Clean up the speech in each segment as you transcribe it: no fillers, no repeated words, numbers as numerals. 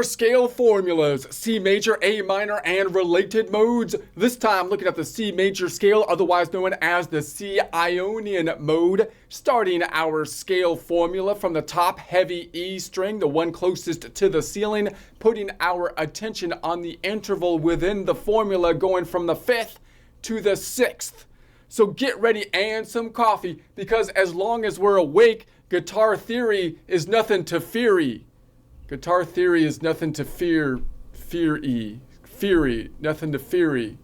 guitar scale formulas, C major, A minor, and related modes. This time looking at the C major scale, otherwise known as the C Ionian mode. Starting our scale formula from the top, heavy E string, the one closest to the ceiling, putting our attention on the interval within the formula going from the 5th to the 6th. So get ready and some coffee, because as long as we're awake, guitar theory is nothing to feary. Guitar theory is nothing to feary. Nothing to feary.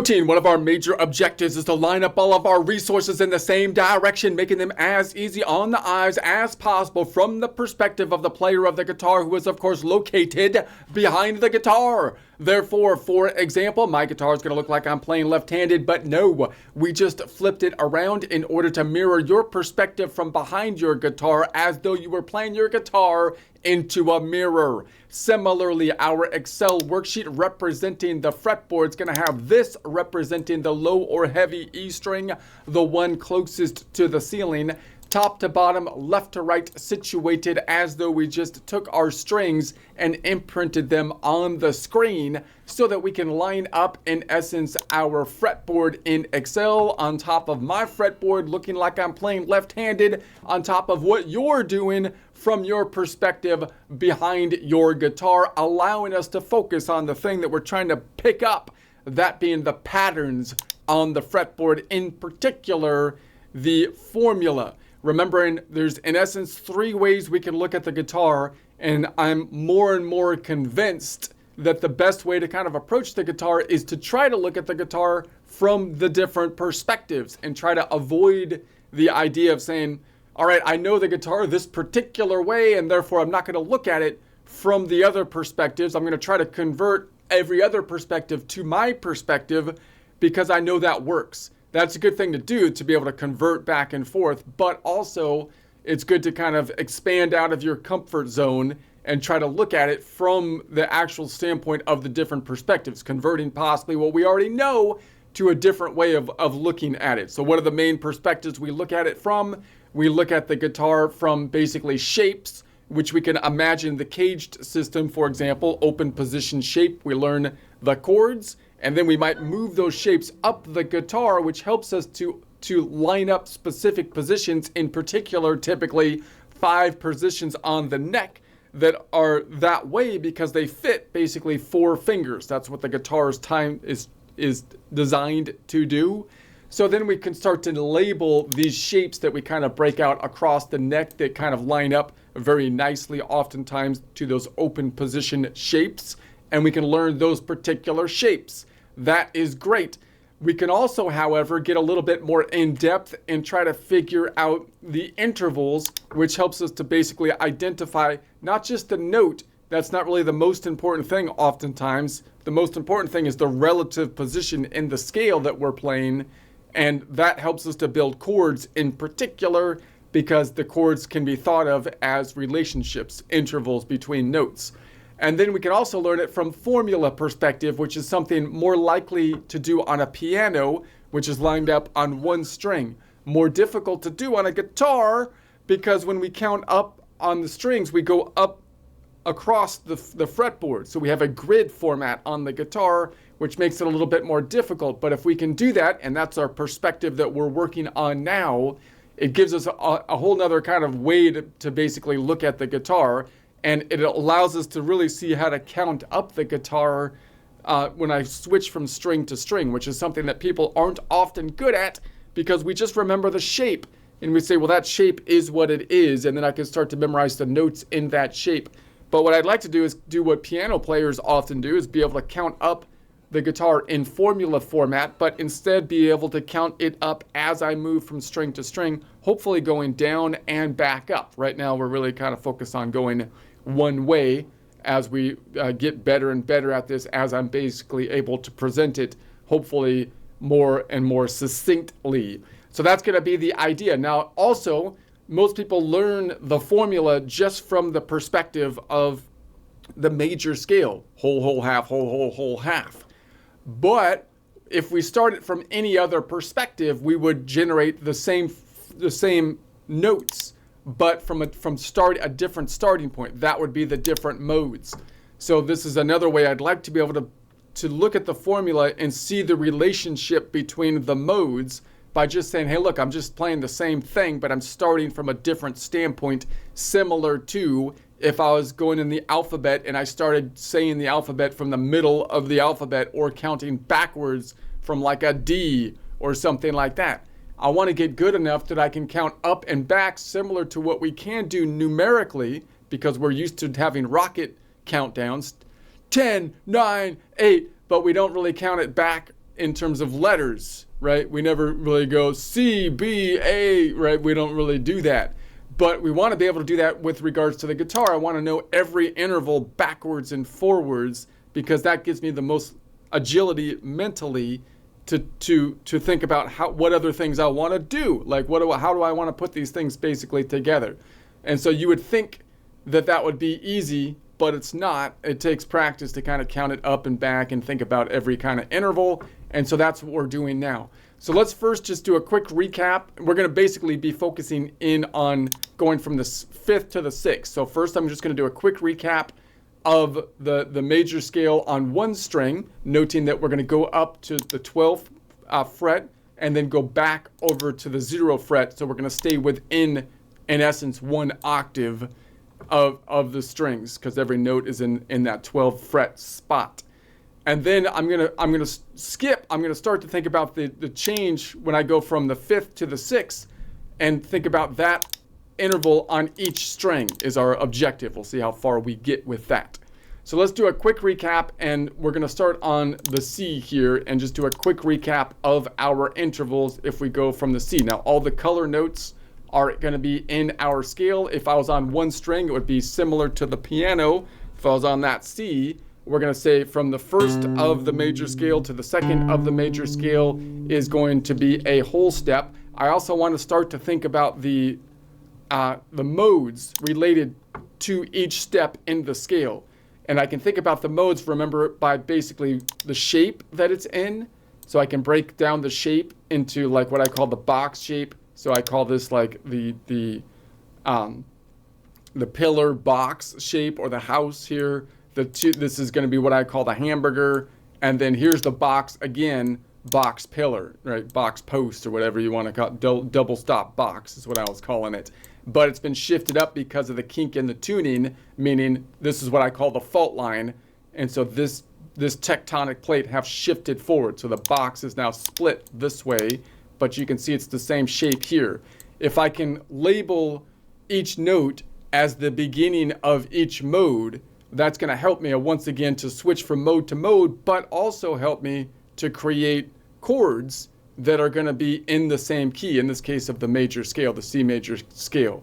One of our major objectives is to line up all of our resources in the same direction, making them as easy on the eyes as possible from the perspective of the player of the guitar, who is of course located behind the guitar. Therefore, for example, my guitar is going to look like I'm playing left-handed, but no, we just flipped it around in order to mirror your perspective from behind your guitar as though you were playing your guitar into a mirror. Similarly, our Excel worksheet representing the fretboard is going to have this representing the low or heavy E string, the one closest to the ceiling, top to bottom, left to right, situated as though we just took our strings and imprinted them on the screen so that we can line up, in essence, our fretboard in Excel on top of my fretboard, looking like I'm playing left-handed, on top of what you're doing from your perspective behind your guitar, allowing us to focus on the thing that we're trying to pick up, that being the patterns on the fretboard, in particular, the formula. Remembering there's, in essence, 3 ways we can look at the guitar, and I'm more and more convinced that the best way to kind of approach the guitar is to try to look at the guitar from the different perspectives and try to avoid the idea of saying, all right, I know the guitar this particular way, and therefore I'm not going to look at it from the other perspectives. I'm going to try to convert every other perspective to my perspective because I know that works. That's a good thing to do, to be able to convert back and forth, but also it's good to kind of expand out of your comfort zone and try to look at it from the actual standpoint of the different perspectives, converting possibly what we already know to a different way of looking at it. So what are the main perspectives we look at it from? We look at the guitar from basically shapes, which we can imagine the caged system, for example, open position shape. We learn the chords, and then we might move those shapes up the guitar, which helps us to line up specific positions, in particular, typically 5 positions on the neck that are that way because they fit basically 4 fingers. That's what the guitar's time is designed to do. So then we can start to label these shapes that we kind of break out across the neck that kind of line up very nicely, oftentimes, to those open position shapes. And we can learn those particular shapes. That is great. We can also, however, get a little bit more in depth and try to figure out the intervals, which helps us to basically identify not just the note. That's not really the most important thing oftentimes. The most important thing is the relative position in the scale that we're playing. And that helps us to build chords in particular, because the chords can be thought of as relationships, intervals between notes. And then we can also learn it from formula perspective, which is something more likely to do on a piano, which is lined up on 1 string. More difficult to do on a guitar, because when we count up on the strings, we go up across the fretboard. So we have a grid format on the guitar, which makes it a little bit more difficult. But if we can do that, and that's our perspective that we're working on now, it gives us a whole nother kind of way to basically look at the guitar. And it allows us to really see how to count up the guitar when I switch from string to string, which is something that people aren't often good at, because we just remember the shape. And we say, well, that shape is what it is. And then I can start to memorize the notes in that shape. But what I'd like to do is do what piano players often do, is be able to count up the guitar in formula format, but instead be able to count it up as I move from string to string, hopefully going down and back up. Right now, we're really kind of focused on going one way as we get better and better at this, as I'm basically able to present it, hopefully more and more succinctly. So that's going to be the idea. Now, also, most people learn the formula just from the perspective of the major scale, whole, whole, half, whole, whole, whole, half. But if we start it from any other perspective, we would generate the same notes but from a different starting point. That would be the different modes. So this is another way I'd like to be able to look at the formula and see the relationship between the modes by just saying, hey, look, I'm just playing the same thing, but I'm starting from a different standpoint, similar to if I was going in the alphabet and I started saying the alphabet from the middle of the alphabet or counting backwards from like a D or something like that. I want to get good enough that I can count up and back similar to what we can do numerically, because we're used to having rocket countdowns, 10, 9, 8, but we don't really count it back in terms of letters, right? We never really go C, B, A, right? We don't really do that. But we want to be able to do that with regards to the guitar. I want to know every interval backwards and forwards, because that gives me the most agility mentally to think about what other things I want to do. Like how do I want to put these things basically together? And so you would think that would be easy, but it's not. It takes practice to kind of count it up and back and think about every kind of interval. And so that's what we're doing now. So let's first just do a quick recap. We're going to basically be focusing in on going from the 5th to the 6th. So first I'm just going to do a quick recap of the major scale on one string, noting that we're going to go up to the 12th fret and then go back over to the 0 fret. So we're going to stay within, in essence, one octave of the strings, because every note is in that 12th fret spot. And then I'm gonna skip. I'm gonna start to think about the change when I go from the 5th to the 6th, and think about that interval on each string is our objective. We'll see how far we get with that. So let's do a quick recap, and we're gonna start on the C here and just do a quick recap of our intervals if we go from the C. Now all the color notes are gonna be in our scale. If I was on one string, it would be similar to the piano. If I was on that C, we're going to say from the 1st of the major scale to the 2nd of the major scale is going to be a whole step. I also want to start to think about the modes related to each step in the scale. And I can think about the modes, remember, by basically the shape that it's in. So I can break down the shape into like what I call the box shape. So I call this like the pillar box shape, or the house here. This is going to be what I call the hamburger, and then here's the box again, box pillar, right? Box post, or whatever you want to call it. Double stop box is what I was calling it. But it's been shifted up because of the kink in the tuning, meaning this is what I call the fault line. And so this tectonic plate have shifted forward. So the box is now split this way, but you can see it's the same shape here. If I can label each note as the beginning of each mode, that's going to help me once again to switch from mode to mode, but also help me to create chords that are going to be in the same key, in this case of the major scale, the C major scale.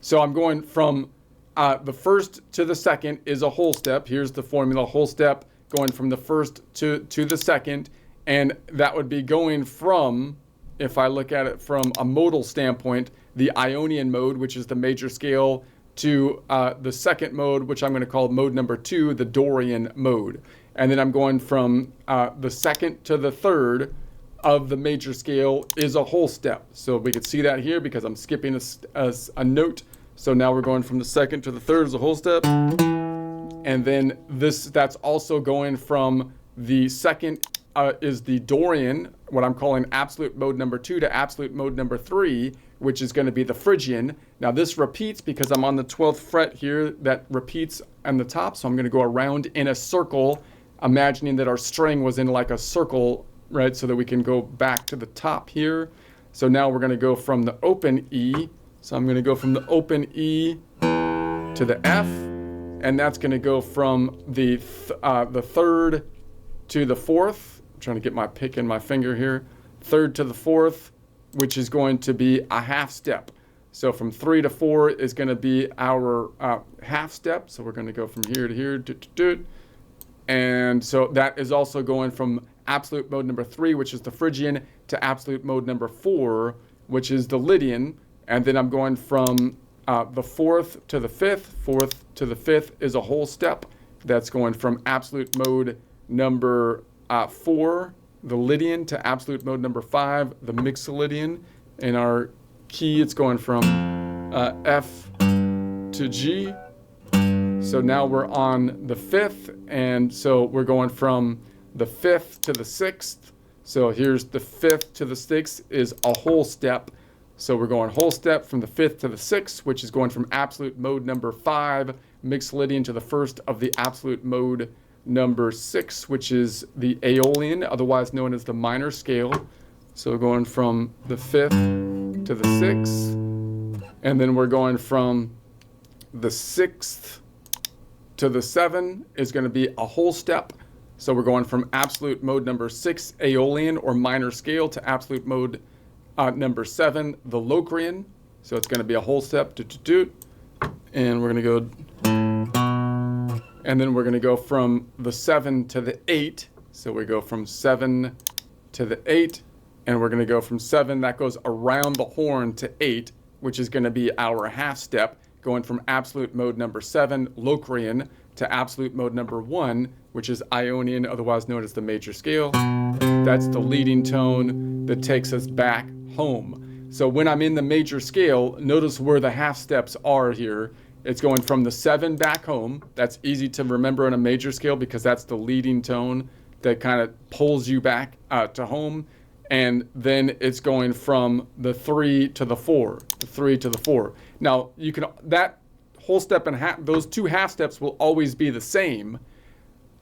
So I'm going from the 1st to the 2nd is a whole step. Here's the formula, whole step, going from the 1st to the 2nd, and that would be going from, if I look at it from a modal standpoint, the Ionian mode, which is the major scale, to the 2nd mode, which I'm going to call mode number 2, the Dorian mode. And then I'm going from the 2nd to the 3rd of the major scale is a whole step. So we can see that here because I'm skipping a note. So now we're going from the 2nd to the 3rd is a whole step. And then that's also going from the 2nd is the Dorian, what I'm calling absolute mode number 2, to absolute mode number 3, which is going to be the Phrygian. Now this repeats because I'm on the 12th fret here, that repeats on the top. So I'm going to go around in a circle, imagining that our string was in like a circle, right? So that we can go back to the top here. So now we're going to go from the open E. So I'm going to go from the open E to the F, and that's going to go from the 3rd to the 4th. I'm trying to get my pick in my finger here. 3rd to the 4th, which is going to be a half step. So from 3 to 4 is going to be our half step. So we're going to go from here to here. And so that is also going from absolute mode number 3, which is the Phrygian, to absolute mode number 4, which is the Lydian. And then I'm going from the 4th to the 5th. 4th to the 5th is a whole step. That's going from absolute mode number 4, the Lydian, to absolute mode number 5, the Mixolydian. In our key, it's going from F to G. So now we're on the 5th, and so we're going from the 5th to the 6th. So here's the 5th to the 6th is a whole step. So we're going whole step from the 5th to the 6th, which is going from absolute mode number 5, mixed Lydian, to the first of the absolute mode number 6, which is the Aeolian, otherwise known as the minor scale. So going from the 5th to the 6th, and then we're going from the 6th to the 7 is going to be a whole step. So we're going from absolute mode number 6, Aeolian or minor scale, to absolute mode number 7, the Locrian. So it's going to be a whole step. And we're going to go, and then we're going to go from the 7 to the 8. So we go from 7 to the 8, and we're going to go from 7, that goes around the horn, to 8, which is going to be our half step, going from absolute mode number 7, Locrian, to absolute mode number 1, which is Ionian, otherwise known as the major scale. That's the leading tone that takes us back home. So when I'm in the major scale, notice where the half steps are here. It's going from the 7 back home. That's easy to remember in a major scale because that's the leading tone that kind of pulls you back to home. And then it's going from the 3 to the 4, the 3 to the 4. Now, you can, that whole step and half, those two half steps will always be the same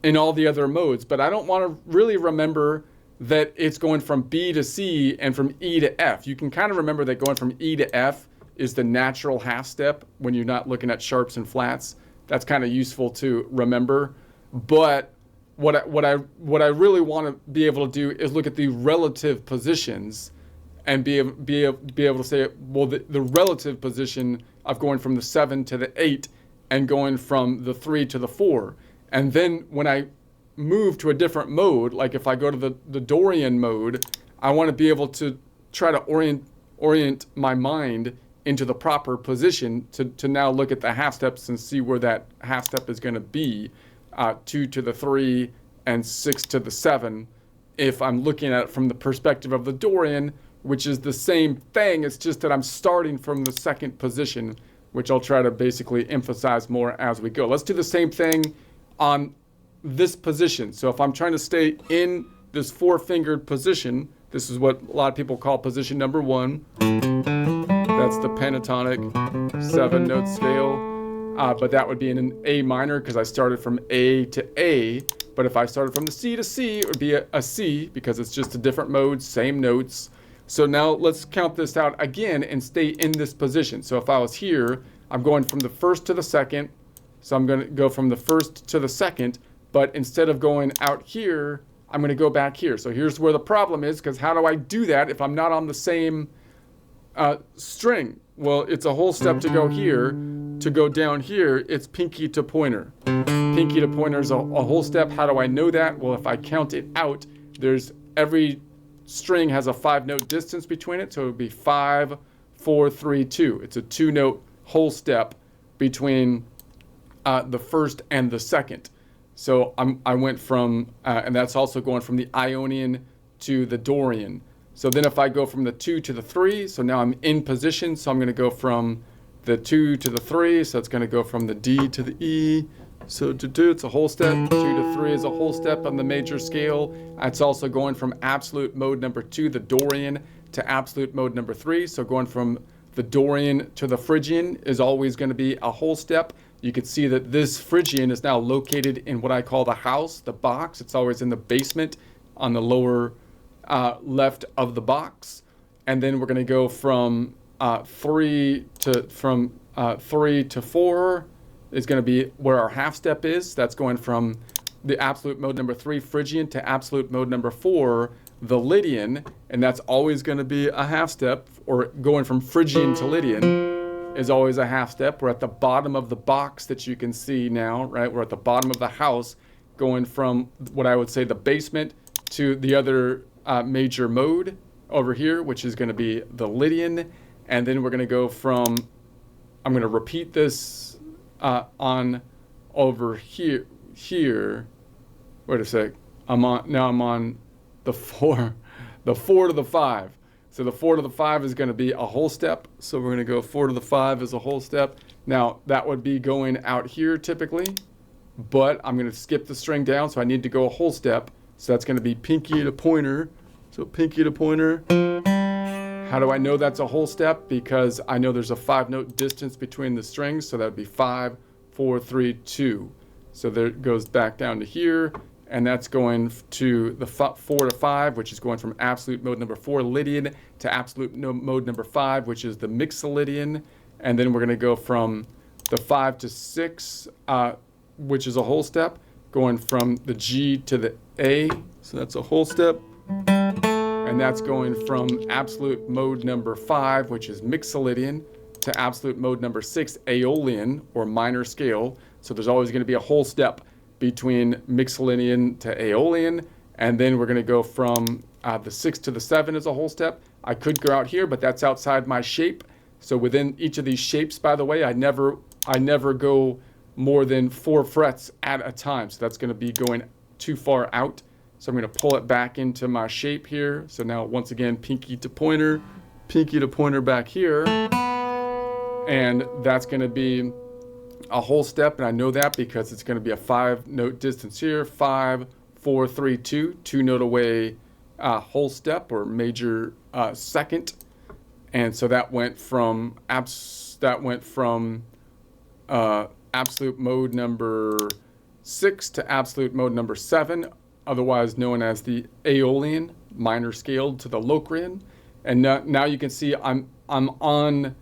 in all the other modes, but I don't want to really remember that it's going from B to C and from E to F. You can kind of remember that going from E to F is the natural half step when you're not looking at sharps and flats. That's kind of useful to remember. But what I really want to be able to do is look at the relative positions and be able to say, well, the relative position of going from the 7 to the 8 and going from the 3 to the 4. And then when I move to a different mode, like if I go to the Dorian mode, I want to be able to try to orient my mind into the proper position to now look at the half steps and see where that half step is going to be, 2 to the 3 and 6 to the 7, if I'm looking at it from the perspective of the Dorian, which is the same thing. It's just that I'm starting from the second position, which I'll try to basically emphasize more as we go. Let's do the same thing on this position. So if I'm trying to stay in this 4-fingered position, this is what a lot of people call position number 1. That's the pentatonic 7-note scale, but that would be in an A minor because I started from A to A. But if I started from the C to C, it would be a C because it's just a different mode, same notes. So now let's count this out again and stay in this position. So if I was here, I'm going from the 1st to the 2nd. So I'm going to go from the 1st to the 2nd. But instead of going out here, I'm going to go back here. So here's where the problem is, because how do I do that if I'm not on the same string? Well, it's a whole step to go here. To go down here, it's pinky to pointer. Pinky to pointer is a whole step. How do I know that? Well, if I count it out, there's every string has a 5-note distance between it. So it would be 5, 4, 3, 2. It's a 2-note whole step between the 1st and the 2nd. So I went from, and that's also going from the Ionian to the Dorian. So then if I go from the 2 to the 3, so now I'm in position. So I'm going to go from the 2 to the 3. So it's going to go from the D to the E. So to do, it's a whole step. 2 to 3 is a whole step on the major scale. It's also going from absolute mode number 2, the Dorian, to absolute mode number 3. So going from the Dorian to the Phrygian is always going to be a whole step. You can see that this Phrygian is now located in what I call the house, the box. It's always in the basement on the lower left of the box. And then we're going to go from 3 to 4 is going to be where our half step is. That's going from the absolute mode number 3, Phrygian, to absolute mode number 4, the Lydian. And that's always going to be a half step, or going from Phrygian to Lydian is always a half step. We're at the bottom of the box that you can see now, right? We're at the bottom of the house, going from what I would say the basement to the other major mode over here, which is going to be the Lydian. And then we're going to go from, I'm going to repeat this on over here. Wait a sec. I'm on the 4 to the 5. So the 4 to the 5 is going to be a whole step. So we're going to go 4 to the 5 as a whole step. Now that would be going out here typically, but I'm going to skip the string down, so I need to go a whole step. So that's going to be pinky to pointer. So pinky to pointer. How do I know that's a whole step? Because I know there's a 5-note distance between the strings, so that would be 5, 4, 3, 2. So there it goes back down to here, and that's going to the 4 to 5, which is going from absolute mode number 4 Lydian to absolute mode number 5, which is the Mixolydian. And then we're going to go from the 5 to 6, which is a whole step, going from the G to the A, so that's a whole step. And that's going from absolute mode number 5, which is Mixolydian, to absolute mode number 6, Aeolian, or minor scale. So there's always going to be a whole step between Mixolydian to Aeolian. And then we're going to go from the 6 to the 7 is a whole step. I could go out here, but that's outside my shape. So within each of these shapes, by the way, I never go more than 4 frets at a time. So that's going to be going too far out. So I'm going to pull it back into my shape here. So now once again, pinky to pointer back here. And that's going to be a whole step. And I know that because it's going to be a 5-note distance here. 5, 4, 3, 2. 2-note away whole step or major second. And so that went from absolute mode number 6 to absolute mode number 7. Otherwise known as the Aeolian, minor scaled to the Locrian. And now you can see I'm on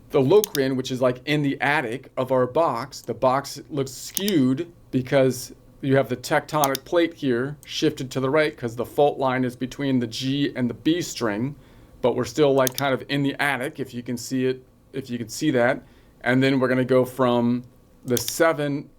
the Locrian, which is like in the attic of our box. The box looks skewed because you have the tectonic plate here shifted to the right because the fault line is between the G and the B string, but we're still like kind of in the attic, if you can see it, if you can see that. And then we're going to go from the 7,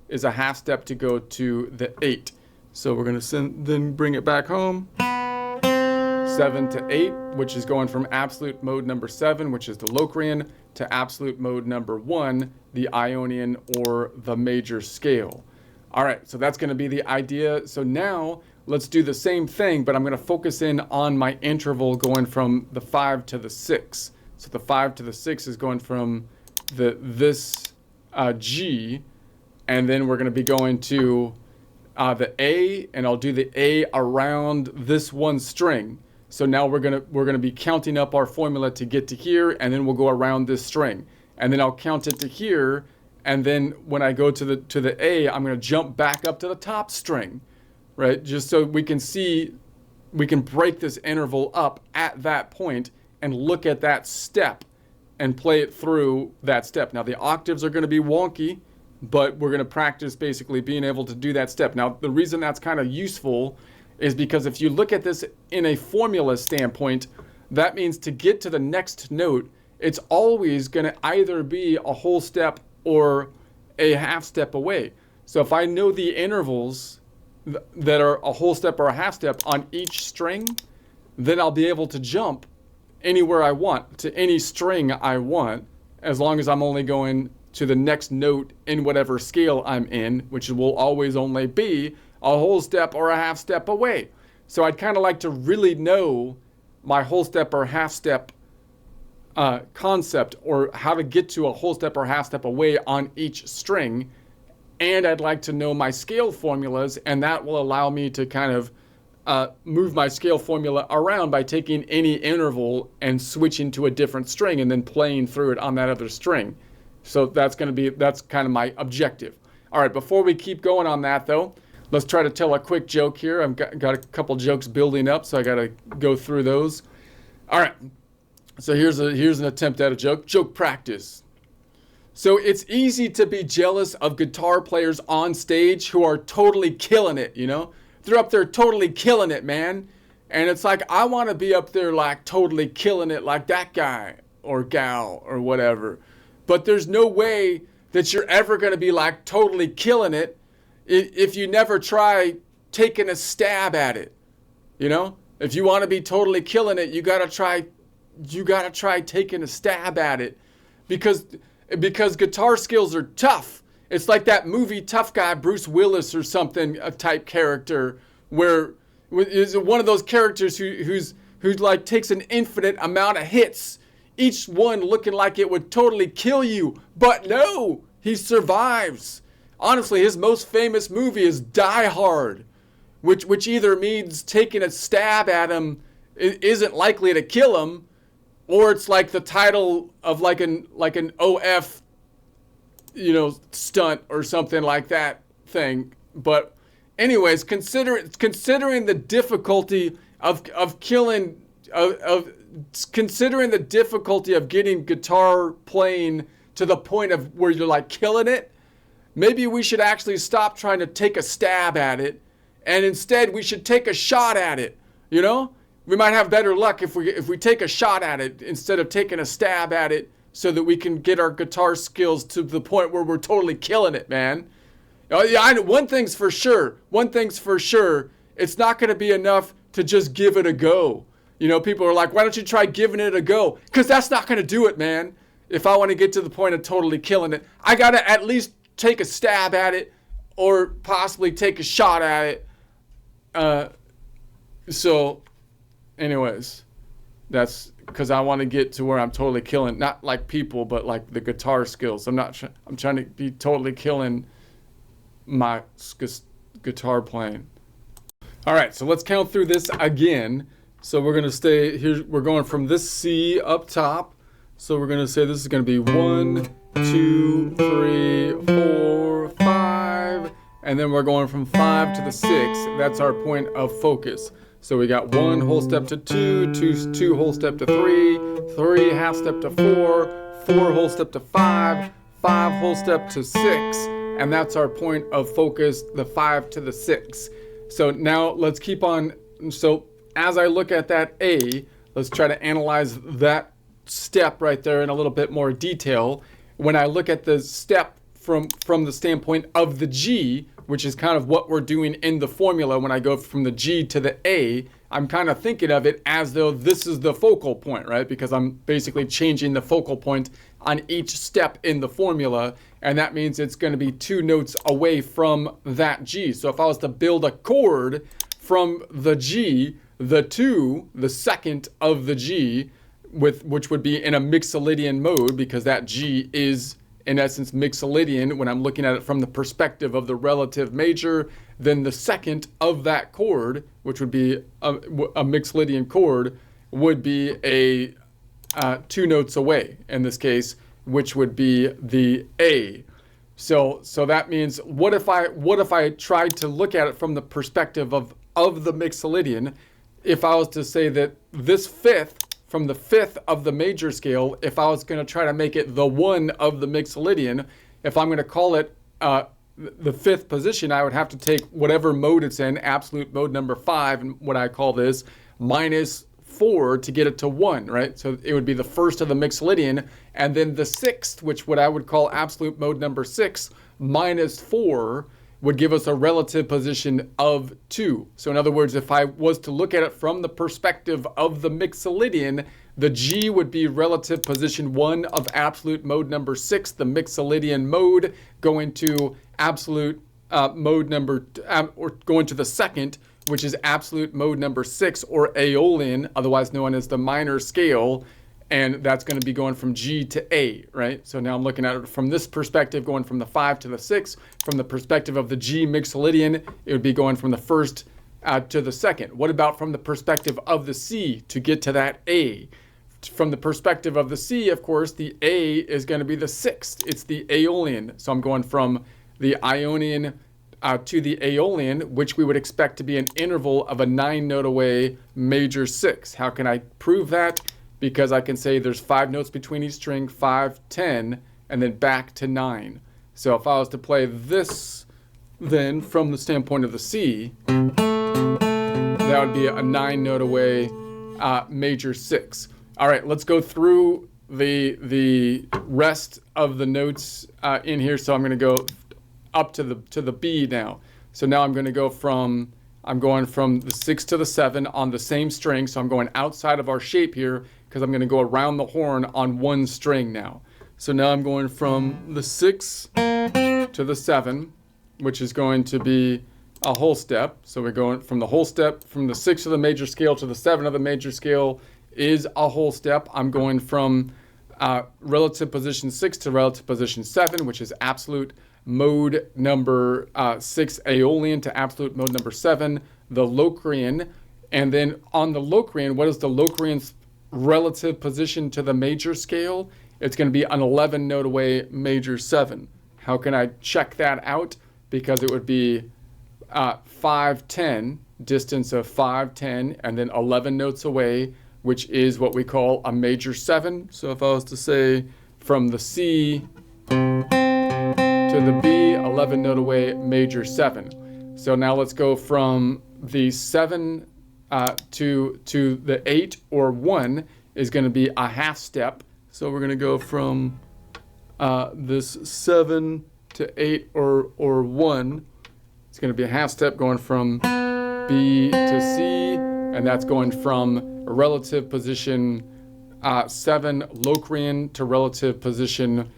is a half step to go to the 8. So we're going to then bring it back home. 7 to 8, which is going from absolute mode number 7, which is the Locrian, to absolute mode number 1, the Ionian or the major scale. All right, so that's going to be the idea. So now let's do the same thing, but I'm going to focus in on my interval going from the 5 to the 6. So the 5 to the 6 is going from this G, and then we're going to be going to the A, and I'll do the A around this one string. So now we're gonna be counting up our formula to get to here, and then we'll go around this string, and then I'll count it to here, and then when I go to the A, I'm gonna jump back up to the top string, right? Just so we can see, we can break this interval up at that point and look at that step and play it through that step. Now the octaves are going to be wonky, but we're going to practice basically being able to do that step. Now the reason that's kind of useful is because if you look at this in a formula standpoint, that means to get to the next note, it's always going to either be a whole step or a half step away. So if I know the intervals that are a whole step or a half step on each string, then I'll be able to jump anywhere I want, to any string I want, as long as I'm only going to the next note in whatever scale I'm in, which will always only be a whole step or a half step away. So I'd kind of like to really know my whole step or half step concept, or how to get to a whole step or half step away on each string. And I'd like to know my scale formulas, and that will allow me to kind of move my scale formula around by taking any interval and switching to a different string and then playing through it on that other string. So that's kind of my objective. All right, before we keep going on that though, let's try to tell a quick joke here. I've got a couple jokes building up, so I got to go through those. All right, so here's an attempt at a joke. Joke practice. So it's easy to be jealous of guitar players on stage who are totally killing it, you know? They're up there totally killing it, man. And it's like, I want to be up there like totally killing it like that guy or gal or whatever. But there's no way that you're ever going to be like totally killing it if you never try taking a stab at it. You know? If you want to be totally killing it, you got to try taking a stab at it. Because guitar skills are tough. It's like that movie Tough Guy, Bruce Willis or something, a type character, where is one of those characters who like takes an infinite amount of hits, each one looking like it would totally kill you. But no, he survives. Honestly, his most famous movie is Die Hard, which either means taking a stab at him isn't likely to kill him, or it's like the title of like an OF, stunt or something like that thing. But anyways, considering the difficulty of killing, considering the difficulty of getting guitar playing to the point of where you're like killing it, maybe we should actually stop trying to take a stab at it, and instead we should take a shot at it. We might have better luck if we take a shot at it instead of taking a stab at it, so that we can get our guitar skills to the point where we're totally killing it, man. Oh yeah, I know. One thing's for sure. It's not going to be enough to just give it a go. People are like, why don't you try giving it a go? Because that's not going to do it, man. If I want to get to the point of totally killing it, I got to at least take a stab at it, or possibly take a shot at it. So anyways, that's because I want to get to where I'm totally killing, not like people, but like the guitar skills. I'm trying to be totally killing my guitar playing. All right, so let's count through this again. So we're going to stay here. We're going from this C up top. So we're going to say this is going to be 1, 2, 3, 4, 5. And then we're going from 5 to the 6. That's our point of focus. So we got 1 whole step to 2, 2 whole step to 3, 3 half step to 4, 4 whole step to 5, 5 whole step to 6. And that's our point of focus, the 5 to the 6. So now let's keep on. So as I look at that A, let's try to analyze that step right there in a little bit more detail. When I look at the step from the standpoint of the G, which is kind of what we're doing in the formula, when I go from the G to the A, I'm kind of thinking of it as though this is the focal point, right? Because I'm basically changing the focal point on each step in the formula, and that means it's going to be 2 notes away from that G. So if I was to build a chord from the G, the second of the G, which would be in a Mixolydian mode, because that G is in essence Mixolydian when I'm looking at it from the perspective of the relative major, then the second of that chord, which would be a Mixolydian chord, would be a 2 notes away in this case, which would be the A. So that means what if I tried to look at it from the perspective of the Mixolydian? If I was to say that this fifth, from the 5th of the major scale, if I was going to try to make it the 1 of the Mixolydian, if I'm going to call it the 5th position, I would have to take whatever mode it's in, absolute mode number 5, and what I call this, minus 4 to get it to 1, right? So it would be the 1st of the Mixolydian, and then the 6th, which what I would call absolute mode number 6, minus 4, would give us a relative position of 2. So in other words, if I was to look at it from the perspective of the Mixolydian, the G would be relative position 1 of absolute mode number 6, the Mixolydian mode, going to absolute mode number, or going to the second, which is absolute mode number 6, or Aeolian, otherwise known as the minor scale. And that's going to be going from G to A, right? So now I'm looking at it from this perspective, going from the 5 to the 6. From the perspective of the G Mixolydian, it would be going from the 1st to the 2nd. What about from the perspective of the C to get to that A? From the perspective of the C, of course, the A is going to be the 6th. It's the Aeolian. So I'm going from the Ionian to the Aeolian, which we would expect to be an interval of a 9-note away major 6. How can I prove that? Because I can say there's 5 notes between each string, 5, 10, and then back to 9. So if I was to play this, then from the standpoint of the C, that would be a 9-note away major 6. All right, let's go through the rest of the notes in here. So I'm going to go up to the B now. So now I'm going from the 6 to the 7 on the same string. So I'm going outside of our shape here, because I'm going to go around the horn on one string now. So now I'm going from the 6 to the 7, which is going to be a whole step. So we're going from the whole step, from the 6th of the major scale to the 7th of the major scale is a whole step. I'm going from relative position 6 to relative position 7, which is absolute mode number 6 Aeolian to absolute mode number 7, the Locrian. And then on the Locrian, what is the Locrian's relative position to the major scale? It's going to be an 11 note away major 7. How can I check that out? Because it would be 5-10, distance of 5-10, and then 11 notes away, which is what we call a major 7. So if I was to say from the C to the B, 11 note away, major 7. So now let's go from the 7 to the 8 or 1 is going to be a half step. So we're going to go from this 7 to 8 or 1. It's going to be a half step going from B to C, and that's going from relative position 7 Locrian to relative position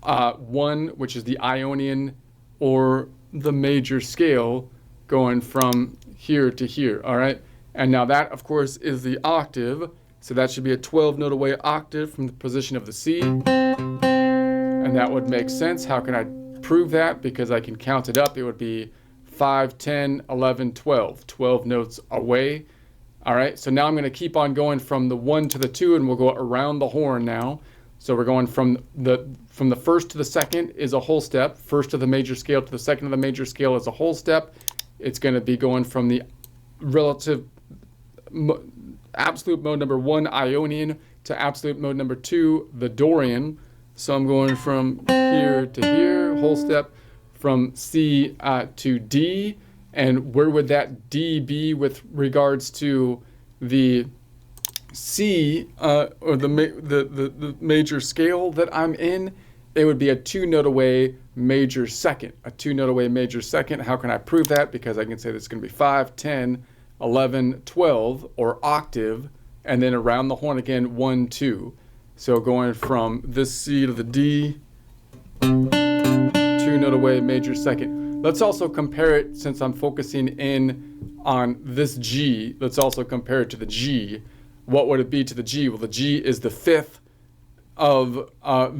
1, which is the Ionian or the major scale, going from here to here. All right, and now that of course is the octave, so that should be a 12 note away octave from the position of the C, and that would make sense. How can I prove that? Because I can count it up. It would be 5, 10, 11, 12 notes away. All right, so now I'm going to keep on going from the 1 to the 2, and we'll go around the horn now. So we're going from the first to the second is a whole step. First of the major scale to the second of the major scale is a whole step. It's going to be going from the relative absolute mode number 1 Ionian to absolute mode number 2 the Dorian. So I'm going from here to here, whole step, from C to D. And where would that D be with regards to the C or the major scale that I'm in? It would be a 2 note away major second. A 2 note away major second. How can I prove that? Because I can say this is going to be 5, 10, 11, 12, or octave, and then around the horn again, 1, 2. So going from this C to the D, 2 note away major second. Let's also compare it, since I'm focusing in on this G, let's also compare it to the G. What would it be to the G? Well, the G is the 5th of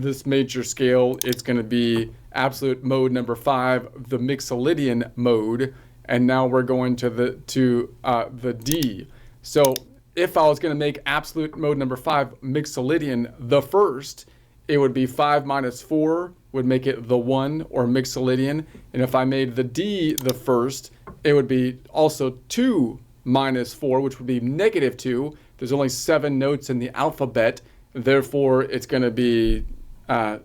this major scale. It's going to be absolute mode number 5, the Mixolydian mode, and now we're going to the D. So if I was going to make absolute mode number 5 Mixolydian the first, it would be 5 minus 4 would make it the 1 or Mixolydian. And if I made the D the first, it would be also 2 minus 4, which would be negative 2. There's only 7 notes in the alphabet. Therefore, it's going to be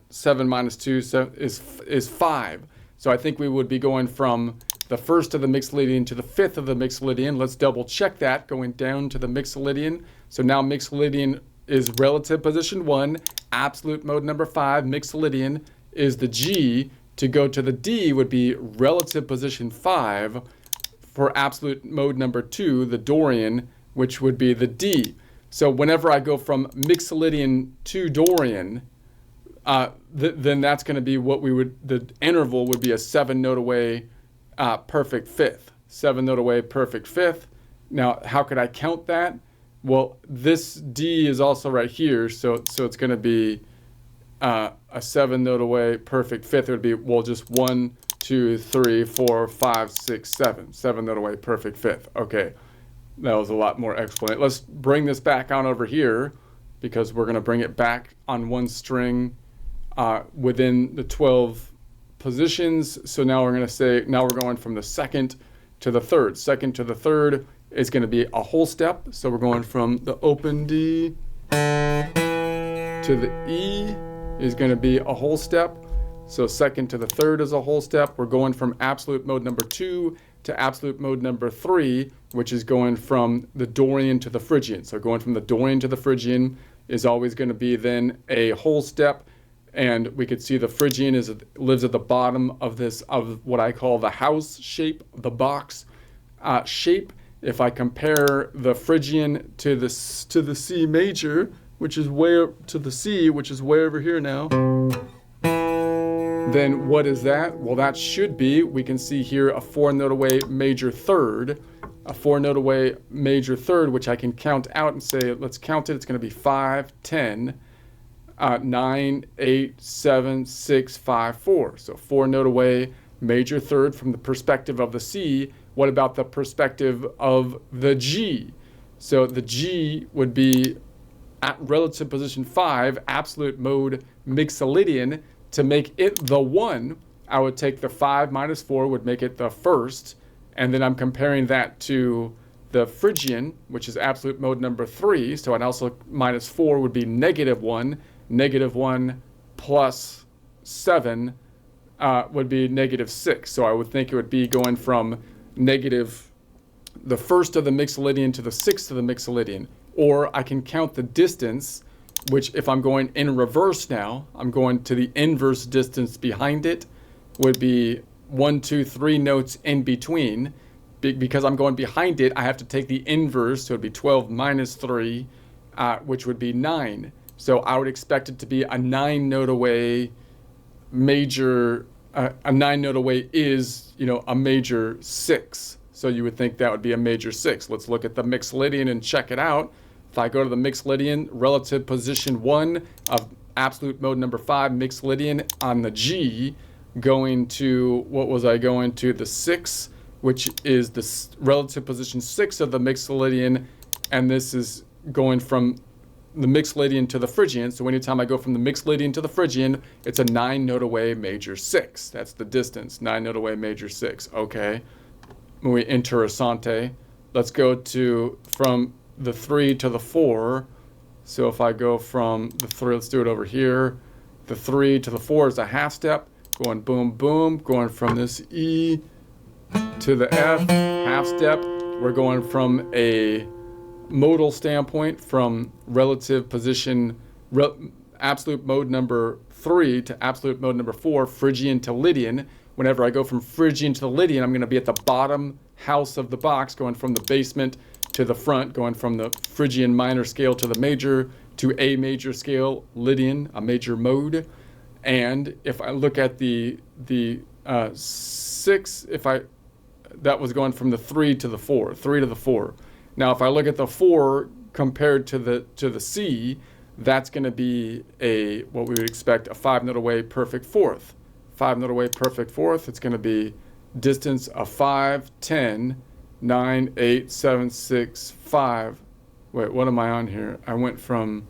7 minus 2 is 5. So I think we would be going from the first of the Mixolydian to the 5th of the Mixolydian. Let's double check that, going down to the Mixolydian. So now Mixolydian is relative position 1, absolute mode number 5, Mixolydian is the G. To go to the D would be relative position 5 for absolute mode number 2, the Dorian, which would be the D. So whenever I go from Mixolydian to Dorian, then that's going to be what the interval would be a 7 note away perfect 5th. 7 note away perfect 5th. Now, how could I count that? Well, this D is also right here, so it's going to be a 7 note away perfect 5th. It would be, well, just 1, 2, 3, 4, 5, 6, 7. 7 note away perfect 5th. Okay, that was a lot more explanation. Let's bring this back on over here, because we're going to bring it back on one string within the 12 positions. So now we're going to say, now we're going from the second to the third. Second to the third is going to be a whole step. So we're going from the open D to the E is going to be a whole step. So second to the third is a whole step. We're going from absolute mode number 2 to absolute mode number 3, which is going from the Dorian to the Phrygian. So going from the Dorian to the Phrygian is always going to be then a whole step. And we could see the Phrygian lives at the bottom of this, of what I call the house shape, the box shape. If I compare the Phrygian to the C major, which is way to the C, which is way over here now, then what is that? Well, that should be, we can see here, a 4-note away major third. A 4-note away major third, which I can count out and say, let's count it. It's going to be 5, 10, 9, 8, 7, 6, 5, 4. So 4-note away major third from the perspective of the C. What about the perspective of the G? So the G would be at relative position 5, absolute mode Mixolydian. To make it the 1, I would take the 5 minus 4 would make it the first. And then I'm comparing that to the Phrygian, which is absolute mode number 3. So I'd also minus 4 would be negative 1. Negative 1 plus 7 would be negative 6. So I would think it would be going from negative the first of the Mixolydian to the sixth of the Mixolydian. Or I can count the distance, which if I'm going in reverse now, I'm going to the inverse distance behind it, would be 1, 2, 3 notes in between. Because I'm going behind it, I have to take the inverse, so it would be 12 minus 3, which would be 9. So I would expect it to be a 9-note away major, a 9-note away is, a major 6. So you would think that would be a major 6. Let's look at the Mixolydian and check it out. If I go to the Mixolydian, relative position 1 of absolute mode number 5, Mixolydian on the G, going to, what was I going to? The 6, which is the relative position 6 of the Mixolydian, and this is going from the Mixolydian to the Phrygian. So anytime I go from the Mixolydian to the Phrygian, it's a 9-note away major 6. That's the distance, 9-note away major 6. Okay, muy interesante. Let's go to from the 3 to the 4. So if I go from the 3, let's do it over here. The 3 to the 4 is a half step, going boom, boom, going from this E to the F, half step. We're going from a modal standpoint from relative position, absolute mode number 3 to absolute mode number 4, Phrygian to Lydian. Whenever I go from Phrygian to the Lydian, I'm going to be at the bottom house of the box, going from the basement to the front, going from the Phrygian minor scale to the major to a major scale, Lydian, a major mode. And if I look at the 6, that was going from the 3 to the 4, 3 to the 4. Now, if I look at the 4 compared to the C, that's going to be what we would expect, a 5-note away perfect fourth. 5-note away perfect fourth. It's going to be distance of 5, 10, 9, 8, 7, 6, 5. Wait, what am I on here? I went from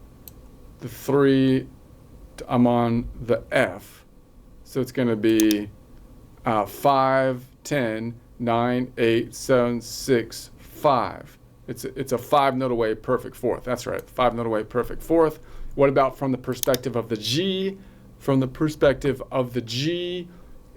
the 3, I'm on the F. So it's going to be 5, 10, 9, 8, 7, 6, 5. It's a 5-note away perfect fourth. That's right, 5-note away perfect fourth. What about from the perspective of the G? From the perspective of the G,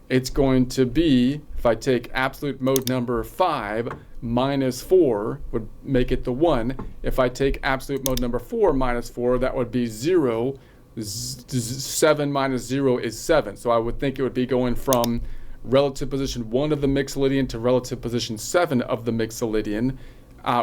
it's going to be, if I take absolute mode number 5 minus 4 would make it the 1. If I take absolute mode number 4 minus 4, that would be 0. 7 minus 0 is 7. So I would think it would be going from relative position 1 of the Mixolydian to relative position 7 of the Mixolydian.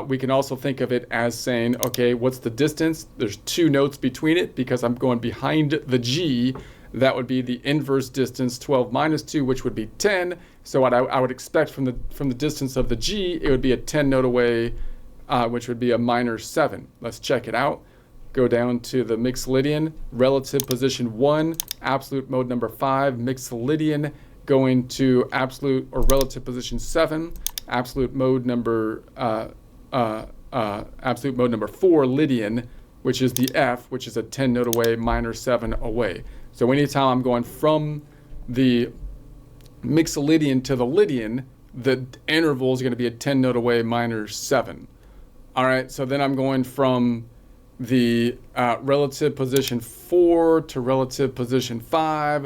We can also think of it as saying, okay, what's the distance? There's 2 notes between it because I'm going behind the G. That would be the inverse distance, 12 minus 2, which would be 10. So what I would expect from the distance of the G, it would be a 10-note away, which would be a minor 7. Let's check it out. Go down to the Mixolydian, relative position 1, absolute mode number 5, Mixolydian, going to absolute or relative position 7, absolute mode number 4, Lydian, which is the F, which is a 10-note away, minor 7 away. So anytime I'm going from the Mixolydian to the Lydian, the interval is going to be a 10-note away, minor 7. All right, so then I'm going from the relative position 4 to relative position 5,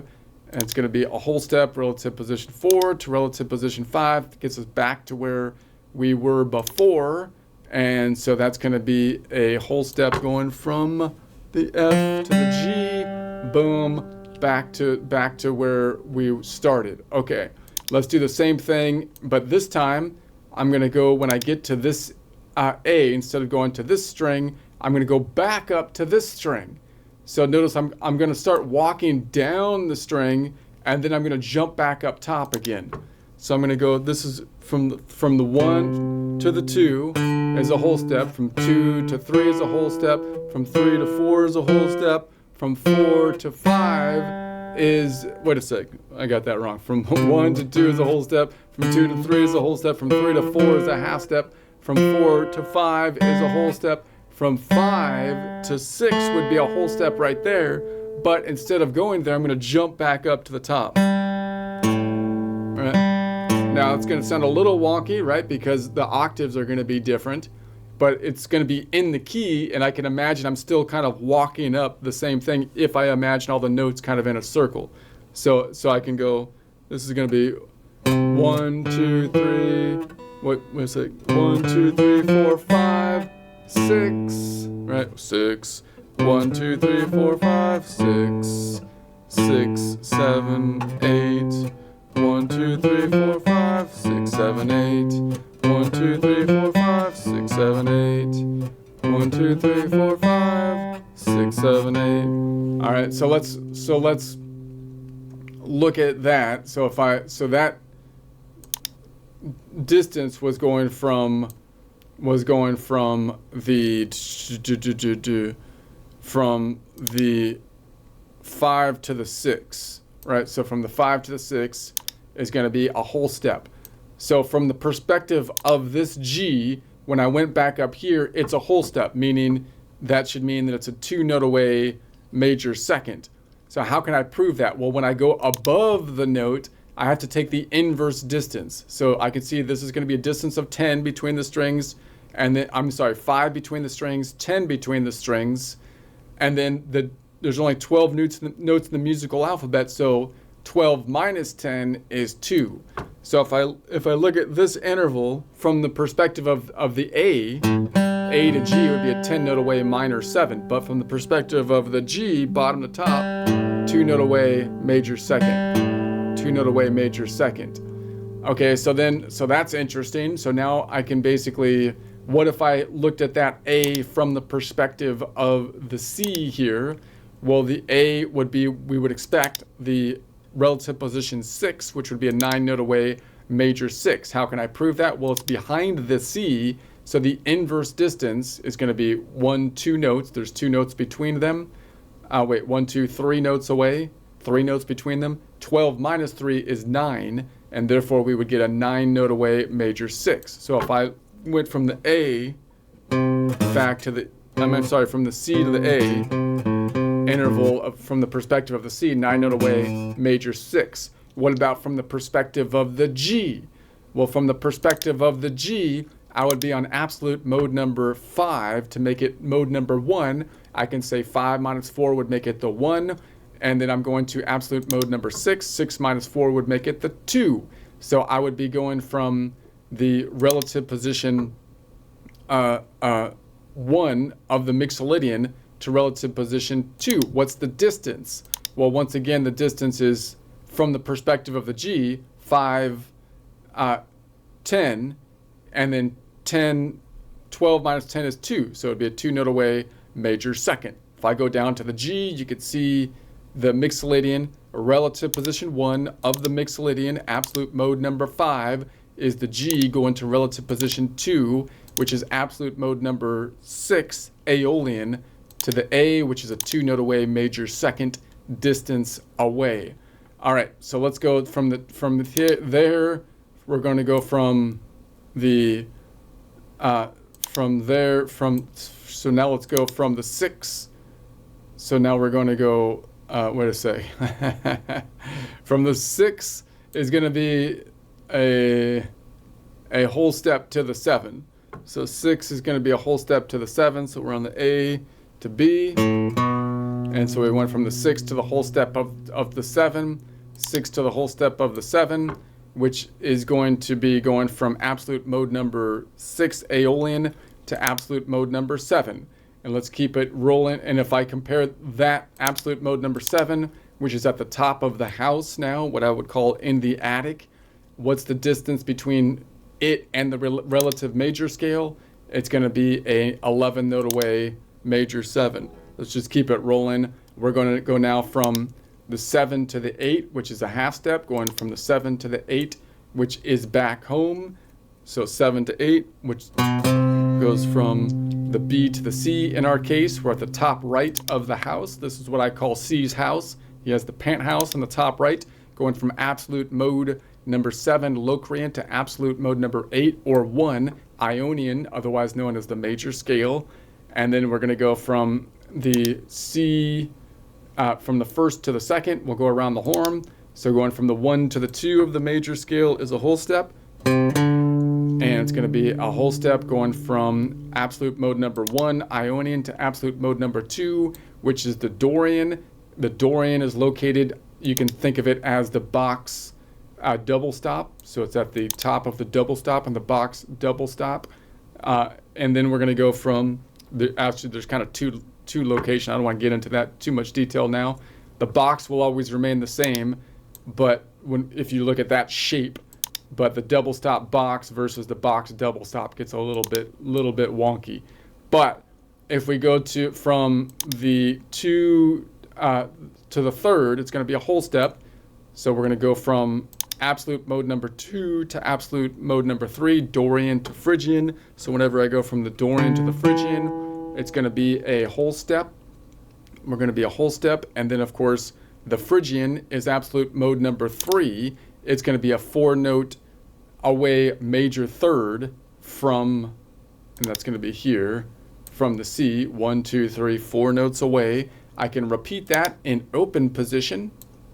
and it's going to be a whole step, relative position 4 to relative position 5. It gets us back to where we were before, and so that's going to be a whole step going from the F to the G, boom, back to where we started. Okay, let's do the same thing, but this time I'm going to go, when I get to this A, instead of going to this string, I'm going to go back up to this string. So notice I'm going to start walking down the string and then I'm going to jump back up top again. So I'm going to go, this is from the 1 to the 2 is a whole step, from 2 to 3 is a whole step, from 3 to 4 is a whole step, from 4 to 5 is, wait a sec, I got that wrong. From 1 to 2 is a whole step, from 2 to 3 is a whole step, from 3 to 4 is a half step, from 4 to 5 is a whole step, from 5 to 6 would be a whole step right there, but instead of going there, I'm going to jump back up to the top. All right. Now it's going to sound a little wonky, right? Because the octaves are going to be different, but it's going to be in the key, and I can imagine I'm still kind of walking up the same thing if I imagine all the notes kind of in a circle. So I can go, this is going to be 1, 2, 3, wait a sec, 1, 2, 3, 4, 5, 6, right? 6, 1, 2, 3, 4, 5, 6, 6, 7, 8, 1, 2, 3, 4, 5, 6, 7, 8. 1, 2, 3, 4, 5, 6, 7, 8. 1, 2, 3, 4, 5, 6, 7, 8. All right, so let's look at that. So that distance was going from the 5 to the 6, right? So from the 5 to the 6 is going to be a whole step. So from the perspective of this G, when I went back up here, it's a whole step, meaning that should mean that it's a 2-note away major second. So how can I prove that? Well, when I go above the note, I have to take the inverse distance. So I can see this is going to be a distance of 10 between the strings, and then, 5 between the strings, 10 between the strings, and then there's only 12 notes in the musical alphabet, so 12 minus 10 is 2. So if I look at this interval from the perspective of the A to G would be a 10-note away minor 7, but from the perspective of the G, bottom to top, 2-note away major second, 2-note away major second. Okay, so that's interesting. So now I can basically, what if I looked at that A from the perspective of the C here? Well, the A would be, we would expect the relative position 6, which would be a 9-note away major 6. How can I prove that? Well, it's behind the C, so the inverse distance is going to be 1, 2 notes. There's 2 notes between them. 1, 2, 3 notes away, 3 notes between them. 12 minus 3 is 9, and therefore we would get a 9-note away major 6. So if I went from the A back to the, from the C to the A, interval from the perspective of the C, 9-note away major 6. What about from the perspective of the G? Well, from the perspective of the G, I would be on absolute mode number 5 to make it mode number 1. I can say 5 minus 4 would make it the 1, and then I'm going to absolute mode number 6. 6 minus 4 would make it the 2. So I would be going from the relative position 1 of the Mixolydian to relative position 2. What's the distance? Well, once again, the distance is from the perspective of the G, 5, 10, and then 10, 12 minus 10 is 2. So it'd be a 2-note away major second. If I go down to the G, you could see the Mixolydian, relative position 1 of the Mixolydian, absolute mode number 5 is the G going to relative position 2, which is absolute mode number 6, Aeolian, to the A, which is a 2-note away major second distance away. All right, so let's go from there. We're going to go from the so now let's go from the 6. So now we're going to go wait a sec. From the 6 is going to be a whole step to the 7. So 6 is going to be a whole step to the 7. So we're on the A to B, and so we went from the 6 to the whole step of the 7, 6 to the whole step of the 7, which is going to be going from absolute mode number 6 Aeolian to absolute mode number 7. And let's keep it rolling. And if I compare that absolute mode number 7, which is at the top of the house now, what I would call in the attic, what's the distance between it and the relative major scale? It's going to be a 11-note away major 7. Let's just keep it rolling. We're going to go now from the 7 to the 8, which is a half step, going from the 7 to the 8, which is back home. So 7 to 8, which goes from the B to the C. In our case, we're at the top right of the house. This is what I call C's house. He has the penthouse on the top right, going from absolute mode number 7, Locrian, to absolute mode number 8, or 1, Ionian, otherwise known as the major scale. And then we're going to go from the C, from the first to the second, we'll go around the horn. So going from the 1 to the 2 of the major scale is a whole step. And it's going to be a whole step going from absolute mode number 1, Ionian, to absolute mode number 2, which is the Dorian. The Dorian is located, you can think of it as the box double stop. So it's at the top of the double stop and the box double stop. And then we're going to go from, actually there's kind of two locations. I don't want to get into that too much detail now. The box will always remain the same, but if you look at that shape, but the double stop box versus the box double stop gets a little bit wonky. But if we go from the 2 to the 3rd, it's going to be a whole step. So we're going to go from absolute mode number 2 to absolute mode number 3, Dorian to Phrygian. So whenever I go from the Dorian to the Phrygian, it's going to be a whole step. We're going to be a whole step. And then, of course, the Phrygian is absolute mode number 3. It's going to be a 4-note away major 3rd from, and that's going to be here, from the C, 1, 2, 3, 4 notes away. I can repeat that in open position.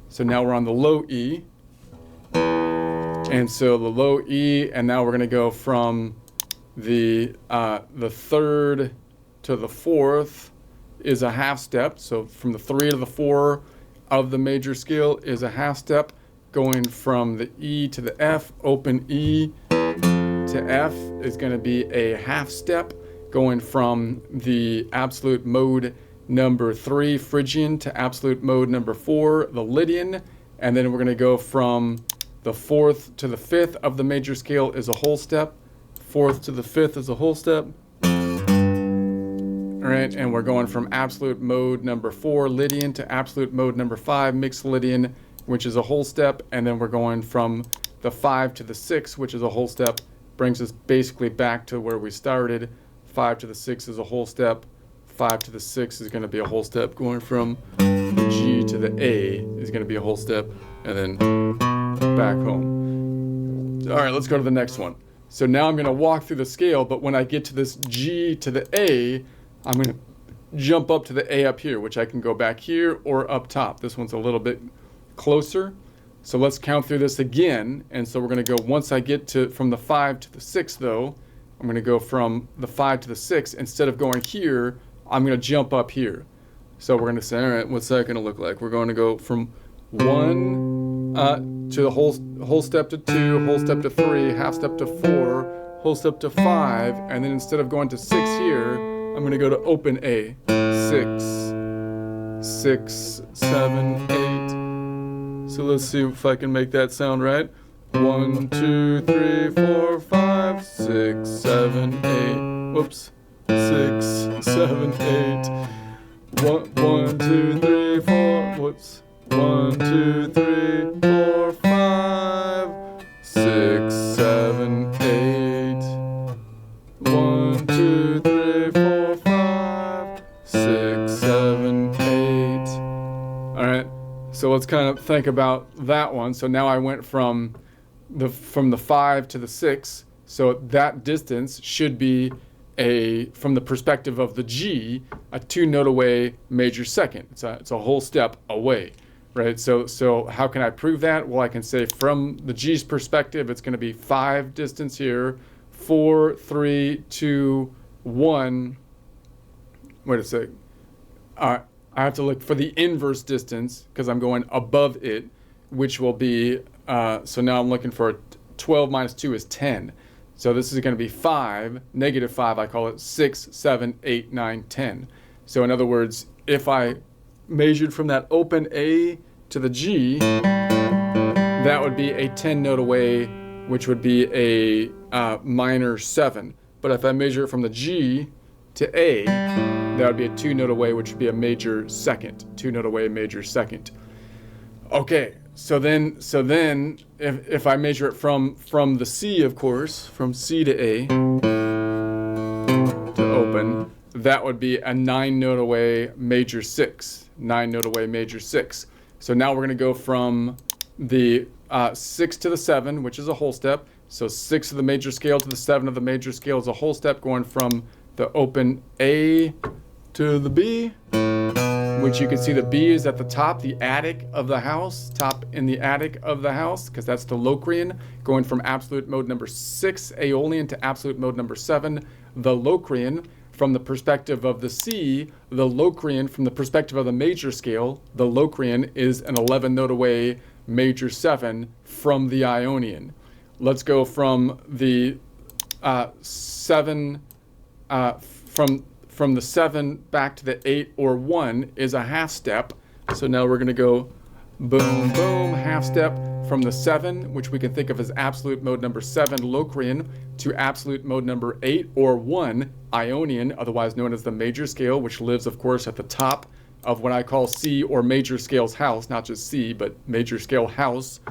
So now we're on the low E. And so the low E, and now we're going to go from the 3rd to the 4th is a half step. So from the 3 to the 4 of the major scale is a half step. Going from the E to the F, open E to F is going to be a half step. Going from the absolute mode number 3, Phrygian, to absolute mode number 4, the Lydian. And then we're going to go from the 4th to the 5th of the major scale is a whole step. 4th to the 5th is a whole step. All right, and we're going from absolute mode number 4, Lydian, to absolute mode number 5, mixed Lydian, which is a whole step. And then we're going from the 5 to the 6, which is a whole step, brings us basically back to where we started. 5 to the 6 is a whole step. 5 to the 6 is going to be a whole step. Going from the G to the A is going to be a whole step, and then back home. All right, let's go to the next one. So now I'm going to walk through the scale, but when I get to this G to the A, I'm going to jump up to the A up here, which I can go back here or up top. This one's a little bit closer. So let's count through this again. And so we're going to go, once I get to from the 5 to the 6 though, I'm going to go from the 5 to the 6. Instead of going here, I'm going to jump up here. So we're going to say, all right, what's that going to look like? We're going to go from 1 to the whole step to 2, whole step to 3, half step to 4, whole step to 5, and then instead of going to 6 here, I'm going to go to open A. 6, 6, 7, 8. So let's see if I can make that sound right. 1, 2, 3, 4, 5, 6, 7, 8. Whoops. 6, 7, 8. 1, 2, 3, 4. Whoops. 1, 2, 3, 4, 5, 6, 7, 8. 1, 2, 3, 4, 5, 6, 7, 8. All right. So let's kind of think about that one. So now I went from the 5 to the 6. So that distance should be from the perspective of the G, a 2-note away major second. It's a whole step away, right? So how can I prove that? Well, I can say from the G's perspective, it's going to be 5 distance here, 4, 3, 2, 1. Wait a sec. I have to look for the inverse distance because I'm going above it, which will be, so now I'm looking for 12 minus 2 is 10. So this is going to be 5, negative 5, I call it 6, 7, 8, 9, 10. So in other words, if I measured from that open A to the G, that would be a 10-note away, which would be a minor 7. But if I measure it from the G to A, that would be a 2-note away, which would be a major second. 2-note away, major second. Okay, so then if I measure it from the C, of course, from C to A to open, that would be a 9-note away major 6. 9-note away major 6. So now we're going to go from the 6 to the 7, which is a whole step. So 6 of the major scale to the 7 of the major scale is a whole step, going from the open A to the B, which you can see the B is at the top, the attic of the house, top in the attic of the house, because that's the Locrian, going from absolute mode number 6, Aeolian, to absolute mode number 7, the Locrian. From the perspective of the C, the Locrian, from the perspective of the major scale, the Locrian is an 11-note away major 7 from the Ionian. Let's go from the 7, from the 7 back to the 8 or 1 is a half step. So now we're going to go boom, boom, half step from the 7, which we can think of as absolute mode number 7, Locrian, to absolute mode number 8 or 1, Ionian, otherwise known as the major scale, which lives, of course, at the top of what I call C, or major scale's house, not just C, but major scale house,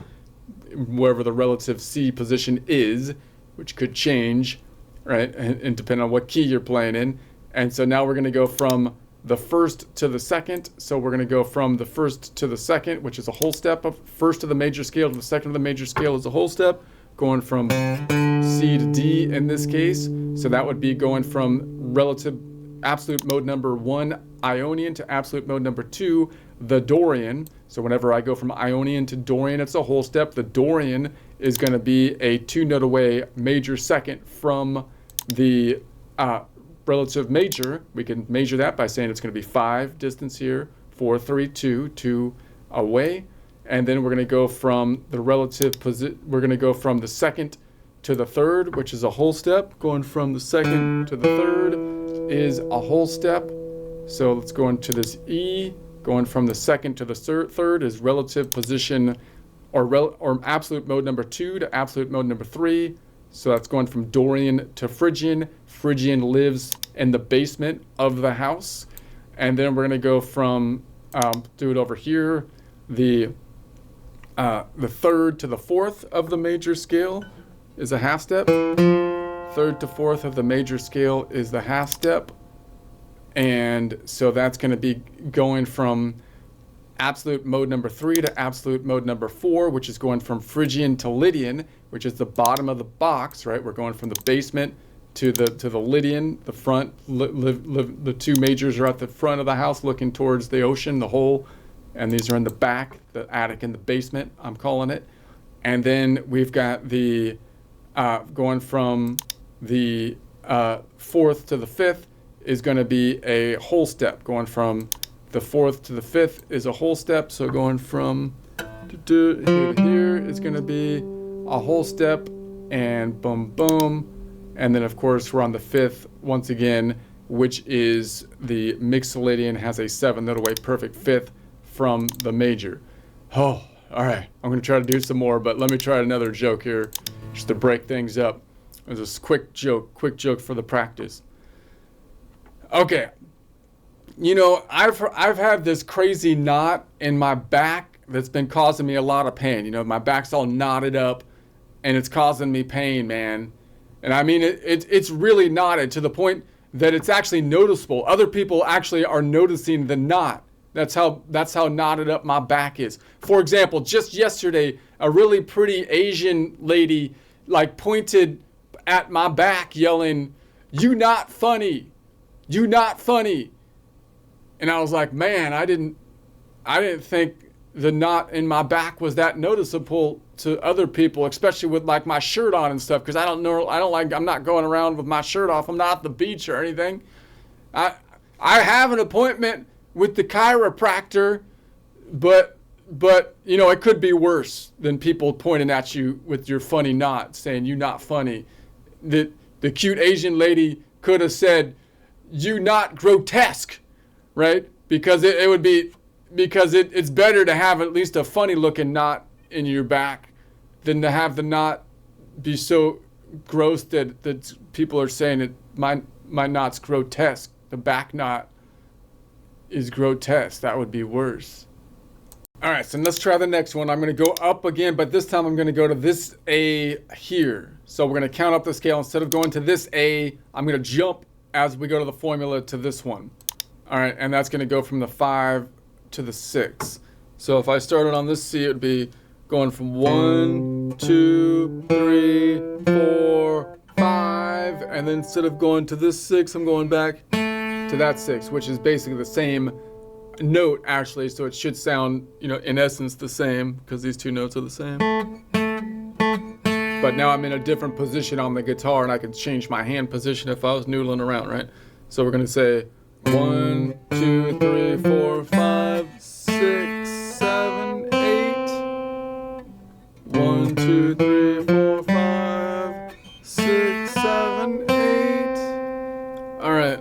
wherever the relative C position is, which could change, right, and depending on what key you're playing in. And so now we're going to go from the first to the second. So we're going to go from the first to the second, which is a whole step of first of the major scale to the second of the major scale is a whole step, going from C to D in this case. So that would be going from relative absolute mode number 1, Ionian, to absolute mode number 2, the Dorian. So whenever I go from Ionian to Dorian, it's a whole step. The Dorian is going to be a 2-note away major second from the relative major. We can measure that by saying it's going to be 5 distance here, 4, 3, 2, 2 away. And then we're going to go from the relative position, we're going to go from the second to the third, which is a whole step. Going from the second to the third is a whole step. So let's go into this E. Going from the second to the third is relative position, or absolute mode number 2 to absolute mode number 3. So that's going from Dorian to Phrygian. Phrygian lives in the basement of the house. And then we're going to go from, do it over here, the third to the fourth of the major scale is a half step. Third to fourth of the major scale is the half step. And so that's going to be going from absolute mode number 3 to absolute mode number 4, which is going from Phrygian to Lydian, which is the bottom of the box, right? We're going from the basement to the Lydian, the front. The two majors are at the front of the house looking towards the ocean, the hole, and these are in the back, the attic and the basement, I'm calling it. And then we've got the going from the 4th to the 5th is going to be a whole step. Going from the 4th to the 5th is a whole step. So going from here to here is going to be a whole step, and boom, boom. And then, of course, we're on the 5th once again, which is the Mixolydian, has a 7-note away perfect 5th from the major. Oh, all right. I'm going to try to do some more, but let me try another joke here just to break things up. It was a quick joke for the practice. Okay. You know, I've had this crazy knot in my back that's been causing me a lot of pain. You know, my back's all knotted up and it's causing me pain, man. And I mean, it's really knotted to the point that it's actually noticeable. Other people actually are noticing the knot. That's how knotted up my back is. For example, just yesterday, a really pretty Asian lady like pointed at my back yelling, "You not funny. You not funny." And I was like, man, I didn't think the knot in my back was that noticeable to other people, especially with like my shirt on and stuff, because I'm not going around with my shirt off. I'm not at the beach or anything. I have an appointment with the chiropractor, but you know, it could be worse than people pointing at you with your funny knot, saying you not funny. The cute Asian lady could have said, "You not grotesque," right? Because it would be, because it's better to have at least a funny looking knot in your back than to have the knot be so gross that people are saying that my knot's grotesque. The back knot is grotesque. That would be worse. All right, so let's try the next one. I'm going to go up again, but this time I'm going to go to this A here. So we're going to count up the scale. Instead of going to this A, I'm going to jump as we go to the formula to this one. All right, and that's going to go from the 5 to the 6. So if I started on this C, it would be going from 1, 2, 3, 4, 5. And then instead of going to this 6, I'm going back to that 6, which is basically the same note actually, so it should sound, you know, in essence the same because these two notes are the same. But now I'm in a different position on the guitar and I can change my hand position if I was noodling around, right? So we're gonna say 1, 2, 3, 4, 5, 6, 7, 8. 1, 2, 3, 4, 5, 6, 7, 8. All right.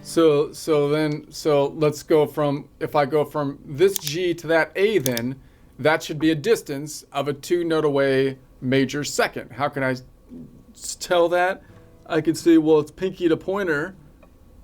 So let's go from, if I go from this G to that A, then that should be a distance of a 2-note away major second. How can I tell that? I can see, well, it's pinky to pointer,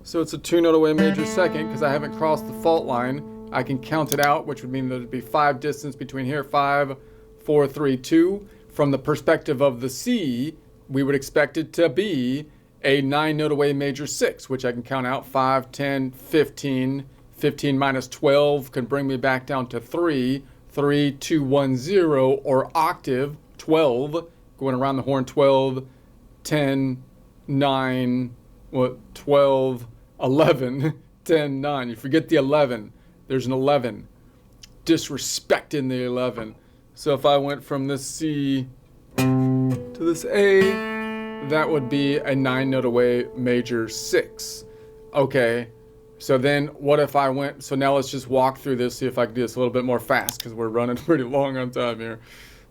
so it's a 2-note away major second because I haven't crossed the fault line. I can count it out, which would mean there'd be 5 distance between here, 5, 4, 3, 2. From the perspective of the C, we would expect it to be a 9-note away major 6, which I can count out 5, 10, 15. 15 minus 12 can bring me back down to 3, 3, 2, 1, 0, or octave 12, going around the horn 12, 10, 9, 12, 11, 10, 9. You forget the 11. There's an 11. Disrespecting the 11. So if I went from this C to this A, that would be a 9-note away major 6. Okay, so then what if I went, so now let's just walk through this, see if I can do this a little bit more fast because we're running pretty long on time here.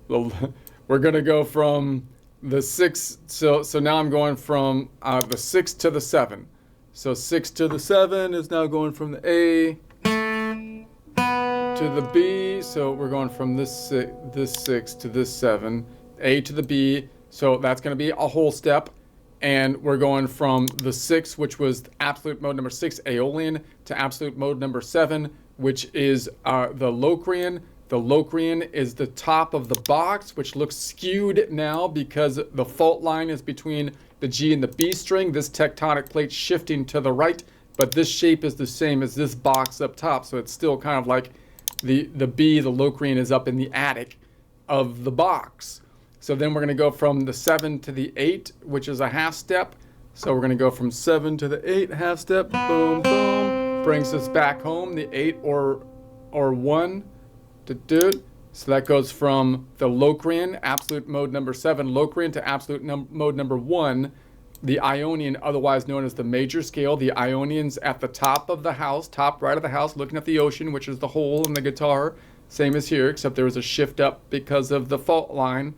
We're gonna go from the 6, so now I'm going from the 6 to the 7. So 6 to the 7 is now going from the A to the B, so we're going from this 6 to this 7, A to the B. So that's going to be a whole step, and we're going from the 6, which was absolute mode number 6, Aeolian, to absolute mode number 7, which is the Locrian. The Locrian is the top of the box, which looks skewed now because the fault line is between the G and the B string. This tectonic plate shifting to the right, but this shape is the same as this box up top, so it's still kind of like the B, the Locrian, is up in the attic of the box. So then we're going to go from the 7 to the 8, which is a half step. So we're going to go from 7 to the 8, half step, boom, boom. Brings us back home, the 8 or 1. So that goes from the Locrian, absolute mode number 7, Locrian, to absolute mode number 1, the Ionian, otherwise known as the major scale. The Ionian's at the top of the house, top right of the house, looking at the ocean, which is the hole in the guitar. Same as here, except there was a shift up because of the fault line.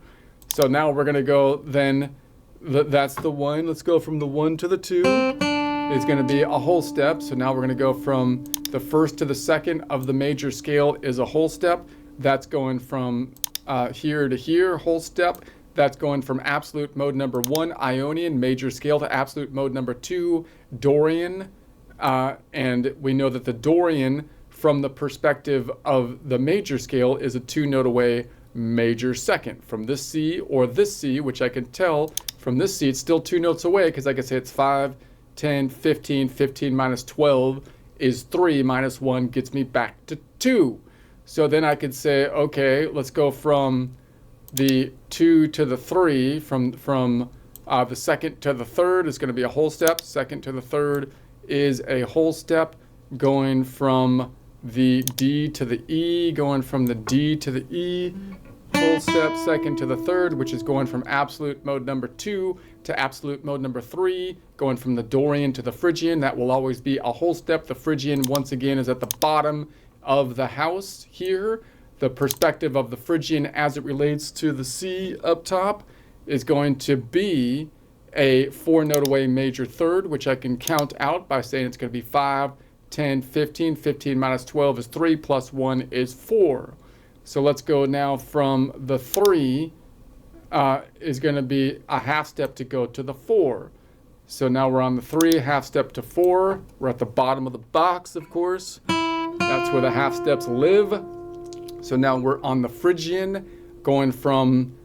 So now we're going to go then, that's the 1. Let's go from the 1 to the 2. It's going to be a whole step. So now we're going to go from the 1st to the 2nd of the major scale is a whole step. That's going from here to here, whole step. That's going from absolute mode number 1, Ionian, major scale, to absolute mode number 2, Dorian. And we know that the Dorian, from the perspective of the major scale, is a 2-note away major second. From this C or this C, which I can tell from this C, it's still 2 notes away because I can say it's 5, 10, 15, 15 minus 12 is 3, minus 1 gets me back to 2. So then I could say, okay, let's go from the 2 to the 3, from the 2nd to the 3rd is going to be a whole step. 2nd to the 3rd is a whole step, going from the D to the E, going from the D to the E, whole step, 2nd to the 3rd, which is going from absolute mode number 2 to absolute mode number 3, going from the Dorian to the Phrygian. That will always be a whole step. The Phrygian, once again, is at the bottom of the house here. The perspective of the Phrygian as it relates to the C up top is going to be a 4-note away major 3rd, which I can count out by saying it's going to be 5, 10, 15. 15 minus 12 is 3, plus 1 is 4. So let's go now from the 3 is going to be a half step to go to the 4. So now we're on the 3, half step to 4. We're at the bottom of the box, of course. That's where the half steps live. So now we're on the Phrygian, going from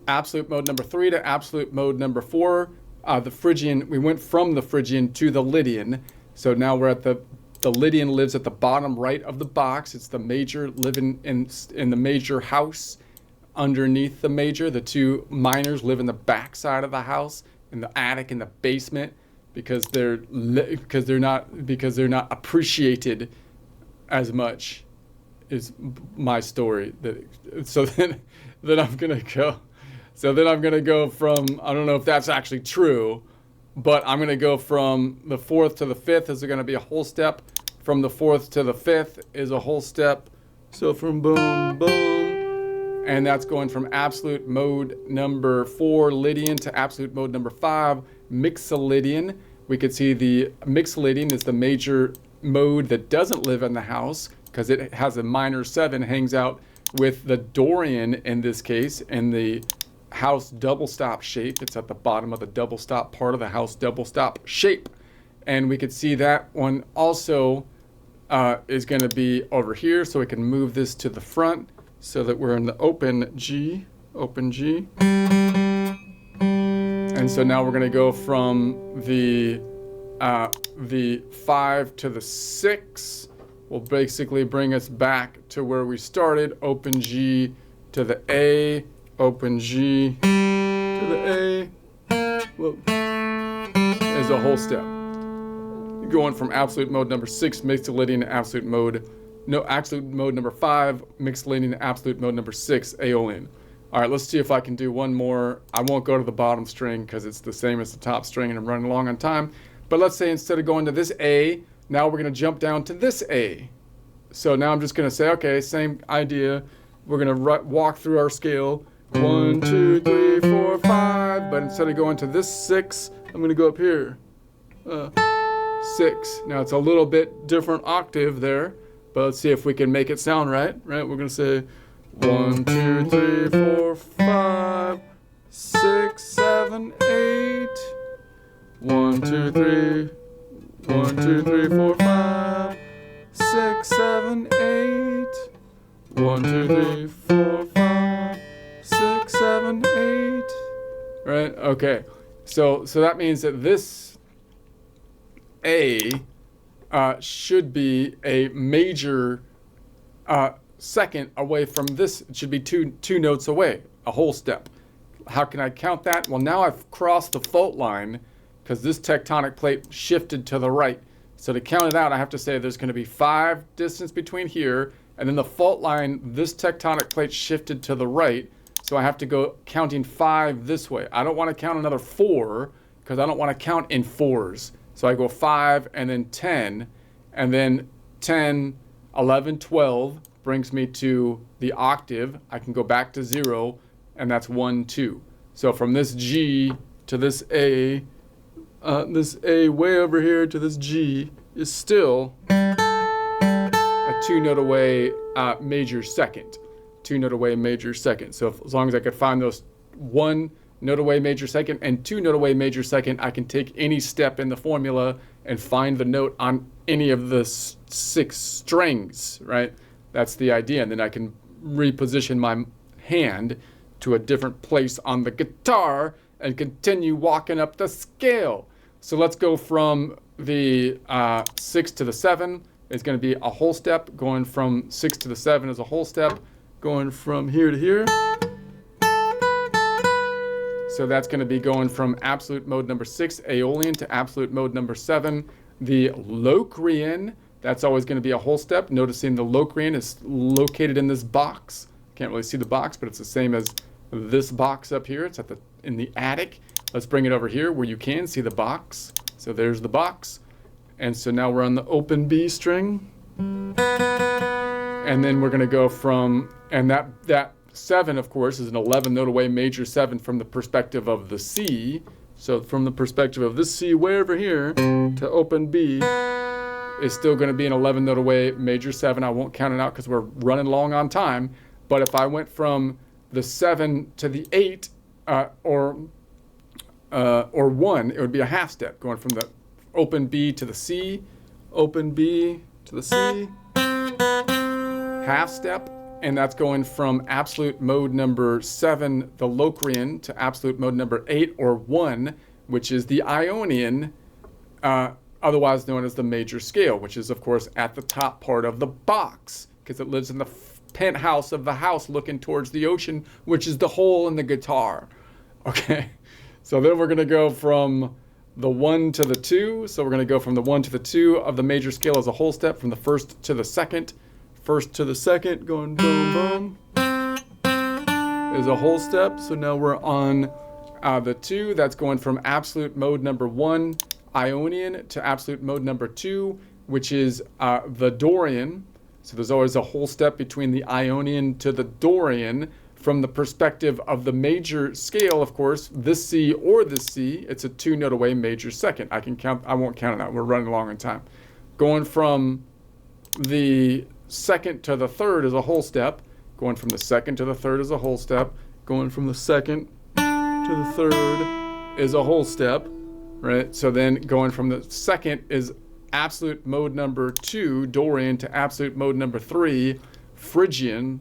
absolute mode number 3 to absolute mode number 4. The Phrygian, we went from the Phrygian to the Lydian. So now we're at the Lydian lives at the bottom right of the box. It's the major living in the major house underneath the major. The two minors live in the back side of the house, in the attic, in the basement, because they're not appreciated as much. Is my story. So then I'm gonna go. So then I'm gonna go from, I don't know if that's actually true, but I'm gonna go from the 4th to the 5th. Is going to be a whole step. From the 4th to the 5th is a whole step. So from boom, boom, and that's going from absolute mode number 4 Lydian to absolute mode number 5 Mixolydian. We could see the Mixolydian is the major mode that doesn't live in the house, because it has a minor 7, hangs out with the Dorian in this case, in the house double stop shape. It's at the bottom of the double stop part of the house double stop shape. And we could see that one also is going to be over here, so we can move this to the front so that we're in the open G. And so now we're going to go from the 5 to the 6. Will basically bring us back to where we started. Open G to the A, open G to the A. Whoa. Is a whole step. Going from absolute mode number 6 Mixolydian to absolute mode number 5 Mixolydian to absolute mode number 6 Aeolian. All right, let's see if I can do one more. I won't go to the bottom string because it's the same as the top string and I'm running long on time. But let's say instead of going to this A, now we're going to jump down to this A. So now I'm just going to say, okay, same idea. We're going to walk through our scale. 1, 2, 3, 4, 5. But instead of going to this 6, I'm going to go up here. 6. Now it's a little bit different octave there, but let's see if we can make it sound right. We're going to say 1, 2, 3, 4, 5, 6, 7, 8. 1, 2, 3. 1, 2, 3, 4, 5, 6, 7, 8. 1, 2, 3, 4, 5, 6, 7, 8. Right? Okay. So that means that this A should be a major second away from this. It should be two notes away, a whole step. How can I count that? Well, now I've crossed the fault line, because this tectonic plate shifted to the right. So to count it out, I have to say there's going to be 5 distance between here, and then the fault line, this tectonic plate shifted to the right, so I have to go counting 5 this way. I don't want to count another 4, because I don't want to count in 4s. So I go 5, and then 10, and then 10, 11, 12 brings me to the octave. I can go back to 0, and that's 1, 2. So from this G to this A way over here to this G is still a 2-note away major second. 2-note away major second. So as long as I could find those 1-note away major second and 2-note away major second, I can take any step in the formula and find the note on any of the 6 strings, right? That's the idea. And then I can reposition my hand to a different place on the guitar and continue walking up the scale. So let's go from the 6 to the 7. It's going to be a whole step. Going from 6 to the 7 is a whole step. Going from here to here. So that's going to be going from absolute mode number 6, Aeolian, to absolute mode number 7, the Locrian. That's always going to be a whole step. Noticing the Locrian is located in this box. Can't really see the box, but it's the same as this box up here. It's in the attic. Let's bring it over here where you can see the box. So there's the box. And so now we're on the open B string. And then we're going to go from, and that 7, of course, is an 11-note away major 7 from the perspective of the C. So from the perspective of this C way over here to open B is still going to be an 11-note away major 7. I won't count it out because we're running long on time. But if I went from the 7 to the 8, or 1, it would be a half step, going from the open B to the C, open B to the C, half step, and that's going from absolute mode number 7, the Locrian, to absolute mode number 8 or 1, which is the Ionian, otherwise known as the major scale, which is, of course, at the top part of the box, because it lives in the penthouse of the house looking towards the ocean, which is the hole in the guitar. Okay, so then we're going to go from the 1 to the 2. So we're going to go from the 1 to the 2 of the major scale as a whole step, from the first to the second. First to the second, going boom, boom, is a whole step. So now we're on the 2. That's going from absolute mode number 1, Ionian, to absolute mode number 2, which is the Dorian. So there's always a whole step between the Ionian to the Dorian. From the perspective of the major scale, of course, this C or this C, it's a 2-note away major second. I won't count on that. We're running long on time. Going from the second to the third is a whole step. Going from the second to the third is a whole step. Going from the second to the third is a whole step, right? So then going from the second is absolute mode number 2, Dorian, to absolute mode number 3, Phrygian,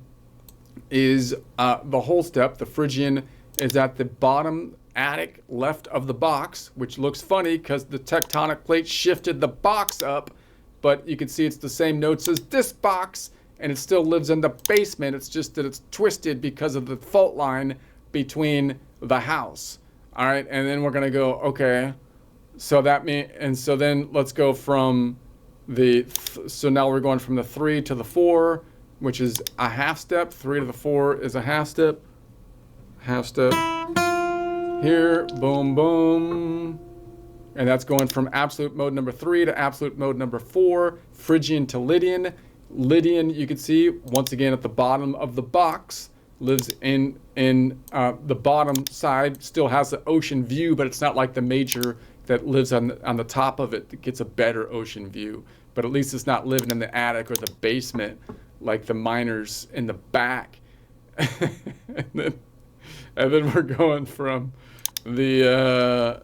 is the whole step. The Phrygian is at the bottom attic left of the box, which looks funny because the tectonic plate shifted the box up, but you can see it's the same notes as this box, and it still lives in the basement. It's just that it's twisted because of the fault line between the house. All right, and then we're gonna go, okay, so that means, and so then let's go from the, so now we're going from the 3 to the 4, which is a half step. 3 to the 4 is a half step. Half step. Here, boom, boom. And that's going from absolute mode number 3 to absolute mode number 4, Phrygian to Lydian. Lydian, you can see, once again, at the bottom of the box, lives in the bottom side, still has the ocean view, but it's not like the major that lives on the top of it that gets a better ocean view. But at least it's not living in the attic or the basement like the miners in the back. and then we're going from the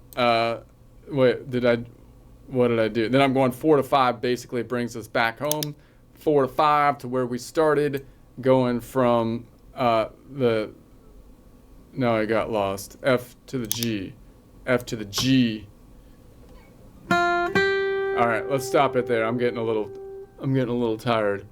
what did I do? Then I'm going 4 to 5, basically brings us back home. 4 to 5 to where we started, going from no, I got lost. F to the G. F to the G. All right, let's stop it there. I'm getting a little tired.